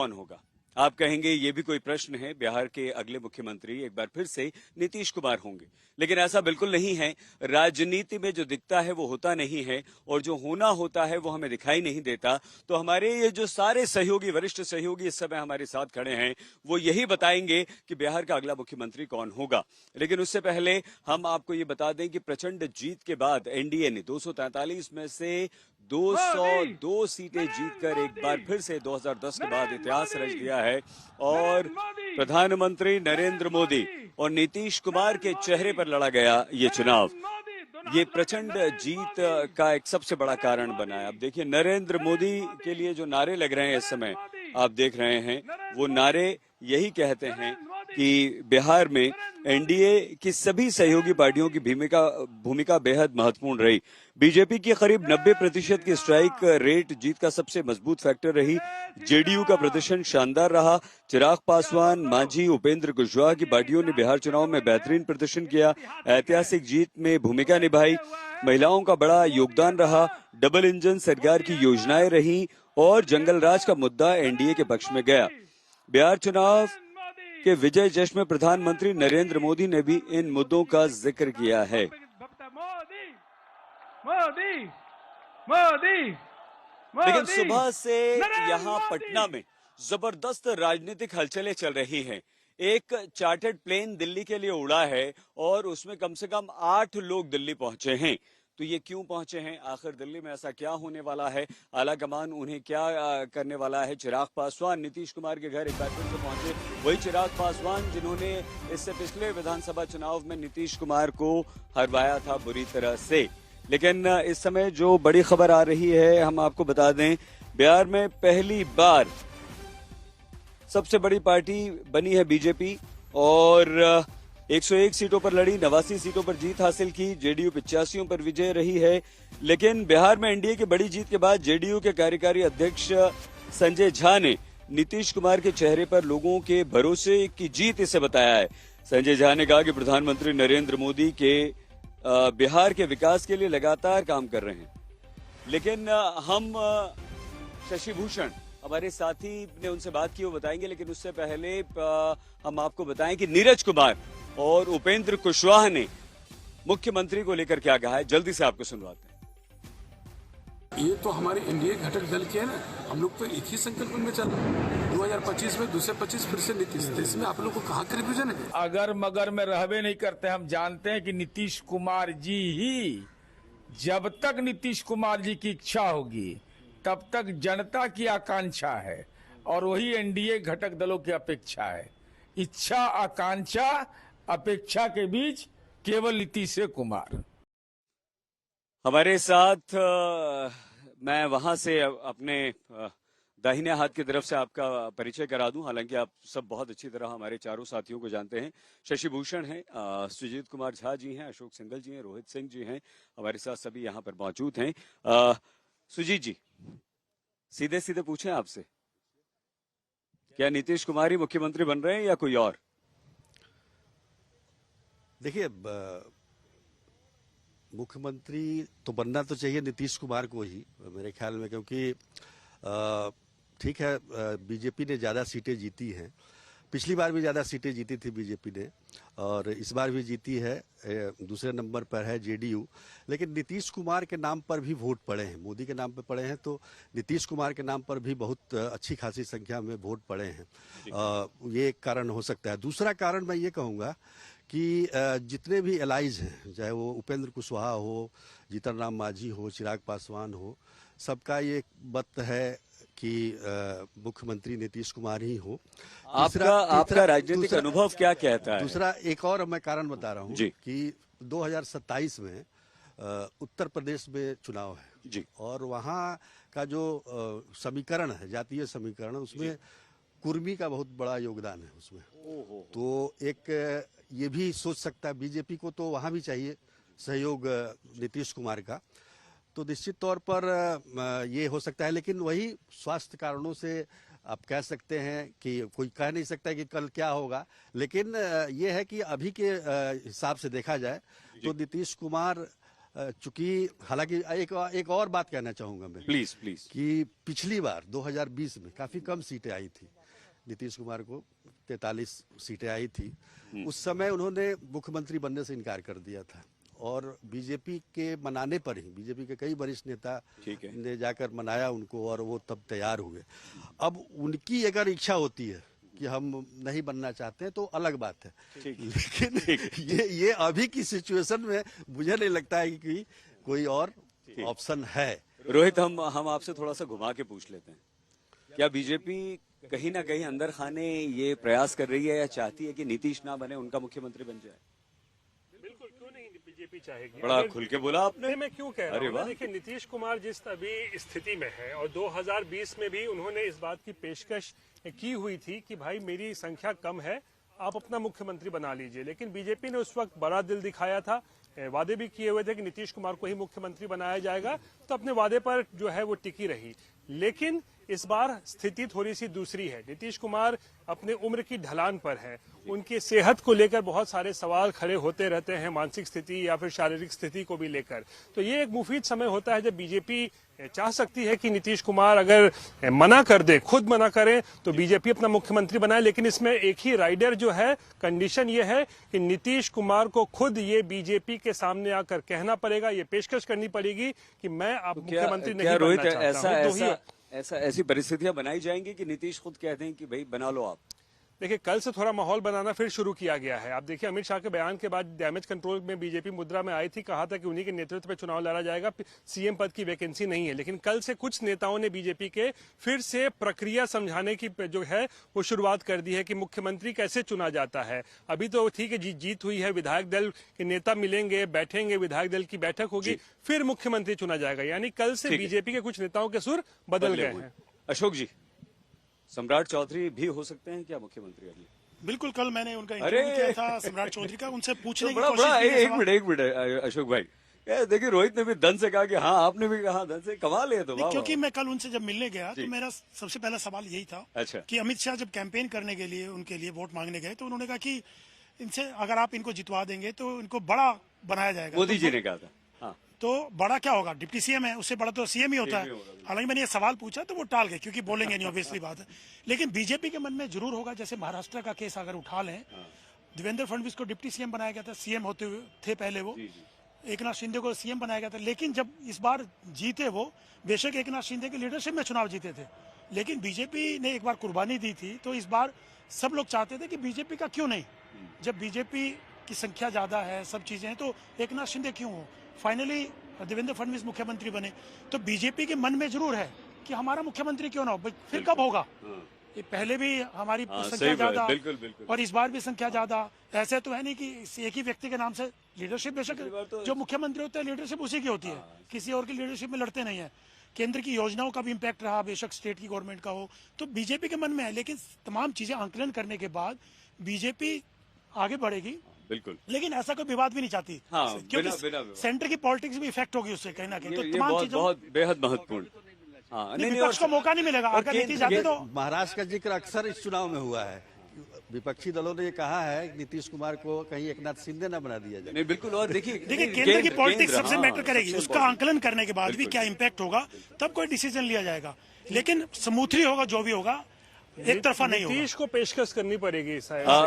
कौन होगा? आप कहेंगे ये भी कोई प्रश्न है। बिहार के अगले मुख्यमंत्री एक बार फिर से नीतीश कुमार होंगे, लेकिन ऐसा बिल्कुल नहीं है। राजनीति में जो दिखता है वो होता नहीं है, और जो होना होता है वो हमें दिखाई नहीं देता। तो हमारे ये जो सारे सहयोगी, वरिष्ठ सहयोगी इस समय हमारे साथ खड़े हैं, वो यही बताएंगे कि बिहार का अगला मुख्यमंत्री कौन होगा। लेकिन उससे पहले हम आपको ये बता दें कि प्रचंड जीत के बाद एनडीए ने 243 में से 202 सीटें जीतकर एक बार फिर से 2010 के बाद इतिहास रच दिया है, और प्रधानमंत्री नरेंद्र मोदी और नीतीश कुमार के चेहरे पर लड़ा गया ये चुनाव, ये प्रचंड जीत का एक सबसे बड़ा कारण बना है। अब देखिए, नरेंद्र मोदी के लिए जो नारे लग रहे हैं इस समय आप देख रहे हैं, वो नारे यही कहते हैं कि बिहार में एनडीए की सभी सहयोगी पार्टियों की भूमिका बेहद महत्वपूर्ण रही। बीजेपी की करीब 90% की स्ट्राइक रेट जीत का सबसे मजबूत फैक्टर रही। जेडीयू का प्रदर्शन शानदार रहा। चिराग पासवान, मांझी, उपेंद्र कुशवाहा की पार्टियों ने बिहार चुनाव में बेहतरीन प्रदर्शन किया, ऐतिहासिक जीत में भूमिका निभाई। महिलाओं का बड़ा योगदान रहा, डबल इंजन सरकार की योजनाएं रही, और जंगल राज का मुद्दा एनडीए के पक्ष में गया। बिहार चुनाव के विजय जश्न में प्रधानमंत्री नरेंद्र मोदी ने भी इन मुद्दों का जिक्र किया है। लेकिन सुबह से यहाँ पटना में जबरदस्त राजनीतिक हलचलें चल रही हैं। एक चार्टर्ड प्लेन दिल्ली के लिए उड़ा है, और उसमें कम से कम 8 लोग दिल्ली पहुंचे हैं। तो ये क्यों पहुंचे हैं? आखिर दिल्ली में ऐसा क्या होने वाला है? आला कमान उन्हें क्या करने वाला है? चिराग पासवान नीतीश कुमार के घर एक बार फिर से पहुंचे, वही चिराग पासवान जिन्होंने इससे पिछले विधानसभा चुनाव में नीतीश कुमार को हरवाया था बुरी तरह से। लेकिन इस समय जो बड़ी खबर आ रही है, हम आपको बता दें, बिहार में पहली बार सबसे बड़ी पार्टी बनी है बीजेपी, और 101 सीटों पर लड़ी, 89 सीटों पर जीत हासिल की। जेडीयू 85 पर विजय रही है। लेकिन बिहार में एनडीए की बड़ी जीत के बाद जेडीयू के कार्यकारी अध्यक्ष संजय झा ने नीतीश कुमार के चेहरे पर लोगों के भरोसे की जीत इसे बताया है। संजय झा ने कहा कि प्रधानमंत्री नरेंद्र मोदी के बिहार के विकास के लिए लगातार काम कर रहे हैं। लेकिन हम शशि भूषण हमारे साथी ने उनसे बात की, वो बताएंगे। लेकिन उससे पहले हम आपको बताएं कि नीरज कुमार और उपेंद्र कुशवाहा ने मुख्यमंत्री को लेकर क्या कहा है, जल्दी से आपको सुनवाते हैं। ये तो हमारे एनडीए घटक दल के है ना, हम लोग तो एक ही संकल्प में चल रहे हैं। 2025 में 225 फिर से नीतीश, इसमें आप लोग को कहाँ का रिविजन है? अगर मगर में रहबे नहीं करते। हम जानते हैं कि नीतीश कुमार जी ही, जब तक नीतीश कुमार जी की इच्छा होगी तब तक जनता की आकांक्षा है, और वही एनडीए घटक दलों की अपेक्षा है। इच्छा, आकांक्षा, अपेक्षा के बीच केवल नीतीश कुमार। हमारे साथ मैं वहां से अपने दाहिने हाथ की तरफ से आपका परिचय करा दूं। हालांकि आप सब बहुत अच्छी तरह हमारे चारों साथियों को जानते हैं। शशि भूषण हैं, सुजीत कुमार झा जी हैं, अशोक सिंघल जी हैं, रोहित सिंह जी हैं, हमारे साथ सभी यहाँ पर मौजूद हैं। सुजीत जी, सीधे सीधे पूछें आपसे, क्या नीतीश कुमार ही मुख्यमंत्री बन रहे हैं या कोई और? देखिए, मुख्यमंत्री तो बनना तो चाहिए नीतीश कुमार को ही मेरे ख्याल में, क्योंकि ठीक है, बीजेपी ने ज़्यादा सीटें जीती हैं। पिछली बार भी ज़्यादा सीटें जीती थी बीजेपी ने, और इस बार भी जीती है। दूसरे नंबर पर है जेडीयू। लेकिन नीतीश कुमार के नाम पर भी वोट पड़े हैं, मोदी के नाम पर पड़े हैं, तो नीतीश कुमार के नाम पर भी बहुत अच्छी खासी संख्या में वोट पड़े हैं। ये एक कारण हो सकता है। दूसरा कारण मैं ये कहूँगा कि जितने भी एलाइज हैं, चाहे वो उपेंद्र कुशवाहा हो, जीतन राम मांझी हो, चिराग पासवान हो, सबका ये मत है कि मुख्यमंत्री नीतीश कुमार ही हो। आपका राजनीतिक अनुभव क्या कहता है? दूसरा एक और मैं कारण बता रहा हूँ कि 2027 में उत्तर प्रदेश में चुनाव है जी, और वहाँ का जो समीकरण है, जातीय समीकरण, उसमें कुर्मी का बहुत बड़ा योगदान है उसमें। तो एक ये भी सोच सकता है, बीजेपी को तो वहाँ भी चाहिए सहयोग नीतीश कुमार का, तो निश्चित तौर पर ये हो सकता है। लेकिन वही स्वास्थ्य कारणों से आप कह सकते हैं कि कोई कह नहीं सकता कि कल क्या होगा। लेकिन ये है कि अभी के हिसाब से देखा जाए तो नीतीश कुमार चूंकि हालांकि एक और बात कहना चाहूंगा मैं प्लीज प्लीज। कि पिछली बार 2020 में काफी कम सीटें आई थी, नीतीश कुमार को 43 सीटें आई थी। उस समय उन्होंने मुख्यमंत्री बनने से इनकार कर दिया था और बीजेपी के मनाने पर ही, बीजेपी के कई वरिष्ठ नेता ने जाकर मनाया उनको और वो तब तैयार हुए। अब उनकी अगर इच्छा होती है कि हम नहीं बनना चाहते हैं तो अलग बात है, लेकिन ये अभी की सिचुएशन में मुझे नहीं लगता है कि कोई और ऑप्शन है। रोहित, हम आपसे थोड़ा सा घुमा के पूछ लेते हैं, क्या बीजेपी कहीं ना कहीं अंदर खाने ये प्रयास कर रही है या चाहती है कि नीतीश ना बने, उनका मुख्यमंत्री बन जाए? बिल्कुल, क्यों नहीं बीजेपी चाहेगी। बड़ा खुल के बोला आपने। मैं क्यों कह रहा हूँ, देखिए नीतीश कुमार जिस अभी स्थिति में है और 2020 में भी उन्होंने इस बात की पेशकश की हुई थी कि भाई मेरी संख्या कम है, आप अपना मुख्यमंत्री बना लीजिए, लेकिन बीजेपी ने उस वक्त बड़ा दिल दिखाया था, वादे भी किए हुए थे कि नीतीश कुमार को ही मुख्यमंत्री बनाया जाएगा, तो अपने वादे पर जो है वो टिकी रही। लेकिन इस बार स्थिति थोड़ी सी दूसरी है। नीतीश कुमार अपने उम्र की ढलान पर है, उनकी सेहत को लेकर बहुत सारे सवाल खड़े होते रहते हैं, मानसिक स्थिति या फिर शारीरिक स्थिति को भी लेकर। तो ये एक मुफीद समय होता है जब बीजेपी चाह सकती है कि नीतीश कुमार अगर मना कर दे, खुद मना करें, तो बीजेपी अपना मुख्यमंत्री बनाए। लेकिन इसमें एक ही राइडर जो है, कंडीशन ये है कि नीतीश कुमार को खुद ये बीजेपी के सामने आकर कहना पड़ेगा, ये पेशकश करनी पड़ेगी कि मैं आप मुख्यमंत्री नहीं बनना चाहता हूं। ऐसी परिस्थितियां बनाई जाएंगी कि नीतीश खुद कहते हैं कि भाई बना लो आप? देखिए, कल से थोड़ा माहौल बनाना फिर शुरू किया गया है। आप देखिए, अमित शाह के बयान के बाद डैमेज कंट्रोल में बीजेपी मुद्रा में आई थी, कहा था कि उन्हीं के नेतृत्व में चुनाव लड़ा जाएगा, सीएम पद की वैकेंसी नहीं है। लेकिन कल से कुछ नेताओं ने बीजेपी के फिर से प्रक्रिया समझाने की जो है वो शुरुआत कर दी है कि मुख्यमंत्री कैसे चुना जाता है। अभी तो ठीक है, जीत हुई है, विधायक दल के नेता मिलेंगे, बैठेंगे, विधायक दल की बैठक होगी, फिर मुख्यमंत्री चुना जाएगा। यानी कल से बीजेपी के कुछ नेताओं के सुर बदल गए हैं। अशोक जी, सम्राट चौधरी भी हो सकते हैं क्या मुख्यमंत्री अगले? बिल्कुल, कल मैंने उनका इंटरव्यू किया था सम्राट चौधरी का, उनसे पूछने की बड़ा कोशिश की। एक मिनट अशोक भाई, देखिए रोहित ने भी दन से कहा कि हाँ, आपने भी कहा दन से, कमाल है। तो क्योंकि मैं कल उनसे जब मिलने गया तो मेरा सबसे पहला सवाल यही था कि अमित शाह जब कैंपेन करने के लिए उनके लिए वोट मांगने गए तो उन्होंने कहा कि इनसे अगर आप इनको जितवा देंगे तो इनको बड़ा बनाया जाएगा। मोदी जी ने कहा था। हाँ। तो बड़ा क्या होगा, डिप्टी सीएम है, उससे बड़ा तो सीएम ही होता है। हालांकि मैंने ये सवाल पूछा तो वो टाल गए क्योंकि बोलेंगे नहीं, ऑब्वियसली बात है। लेकिन बीजेपी के मन में जरूर होगा, जैसे महाराष्ट्र का केस अगर उठा लें, देवेंद्र फडणवीस को डिप्टी सीएम बनाया गया था, सीएम होते हुए थे पहले वो, एकनाथ शिंदे को सीएम बनाया गया था। लेकिन जब इस बार जीते वो, बेशक एकनाथ शिंदे की लीडरशिप में चुनाव जीते थे, लेकिन बीजेपी ने एक बार कुर्बानी दी थी। तो इस बार सब लोग चाहते थे कि बीजेपी का क्यों नहीं, जब बीजेपी की संख्या ज्यादा है, सब चीजें हैं, तो एकनाथ शिंदे क्यों हो। फाइनली देवेंद्र फडणवीस मुख्यमंत्री बने। तो बीजेपी के मन में जरूर है कि हमारा मुख्यमंत्री क्यों ना हो। फिर कब होगा, ये पहले भी हमारी संख्या ज्यादा और इस बार भी संख्या ज्यादा। ऐसे तो है नहीं कि एक ही व्यक्ति के नाम से लीडरशिप, बेशक जो मुख्यमंत्री होता है लीडरशिप उसी की होती है, किसी और की लीडरशिप में लड़ते नहीं है। केंद्र की योजनाओं का भी इम्पैक्ट रहा, बेशक स्टेट की गवर्नमेंट का हो, तो बीजेपी के मन में है। लेकिन तमाम चीजें आंकलन करने के बाद बीजेपी आगे बढ़ेगी, बिल्कुल। लेकिन ऐसा कोई विवाद भी नहीं चाहती। हाँ, क्योंकि सेंटर की पॉलिटिक्स भी इफेक्ट होगी उससे कहीं ना कहीं। तो तमाम चीजों बहुत बेहद महत्वपूर्ण। हाँ, विपक्ष को मौका नहीं मिलेगा अगर नीतीश आते तो। महाराष्ट्र का जिक्र अक्सर इस चुनाव में हुआ है, विपक्षी दलों ने ये कहा है कि नीतीश कुमार को कहीं एकनाथ शिंदे न बना दिया जाए। नहीं, बिल्कुल। और देखिए केंद्र की पॉलिटिक्स सबसे मैटर करेगी, उसका आंकलन करने के बाद भी क्या इम्पैक्ट होगा, तब कोई डिसीजन लिया जाएगा। लेकिन स्मूथली होगा, जो भी होगा, एक तरफा नहीं होगा। नीतीश को पेशकश करनी पड़ेगी शायद।